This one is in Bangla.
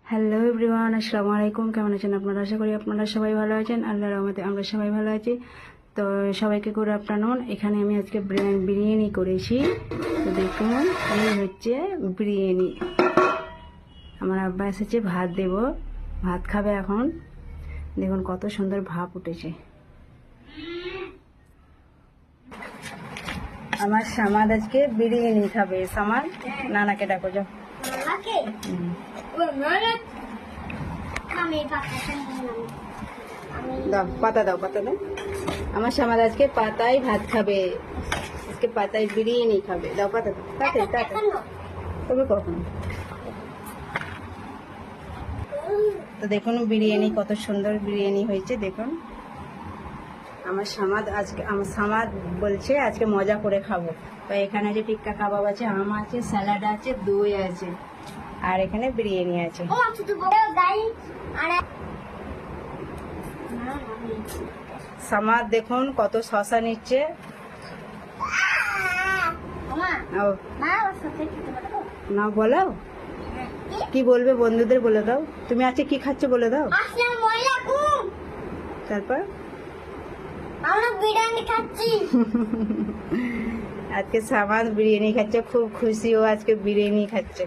হ্যালো এভরিওয়ান, আসসালামু আলাইকুম। কেমন আছেন আপনারা? আশা করি আপনারা সবাই ভালো আছেন। আল্লাহর রহমতে আমরা সবাই ভালো আছি। তো সবাইকে গুড আফটারনুন। এখানে আমি আজকে বিরিয়ানি করেছি। তো দেখুন, এই হচ্ছে বিরিয়ানি। আমার আব্বা এসেছে, ভাত দেব, ভাত খাবে এখন। দেখুন কত সুন্দর ভাপ উঠেছে। আমার সামাদ আজকে বিরিয়ানি খাবে। সামাদ, নানাকে ডাকো যাও। দাও পাতা, দাও পাতা, দাও। আমার সামাদ আজকে পাতায় ভাত খাবে, আজকে পাতায় বিরিয়ানি খাবে। দাও পাতা, দাও তাতে তাতে। তবে কখন? তো দেখুন বিরিয়ানি, কত সুন্দর বিরিয়ানি হয়েছে। দেখুন আমার সামাদ বলছে আজকে মজা করে খাবো। তো এখানে যে টিক্কা কাবাব আছে, আম আছে, স্যালাড আছে, দই আছে, আর এখানে বিরিয়ানি আছে। সামাদ দেখুন কত শশা নিচ্ছে। না বলাও, কি বলবে বন্ধুদের বলে দাও। তুমি আজকে কি খাচ্ছ বলে দাও। তারপর বিরিয়ানি খাচ্ছি। আজকে সামাদ বিরিয়ানি খাচ্ছে, খুব খুশি ও আজকে বিরিয়ানি খাচ্ছে।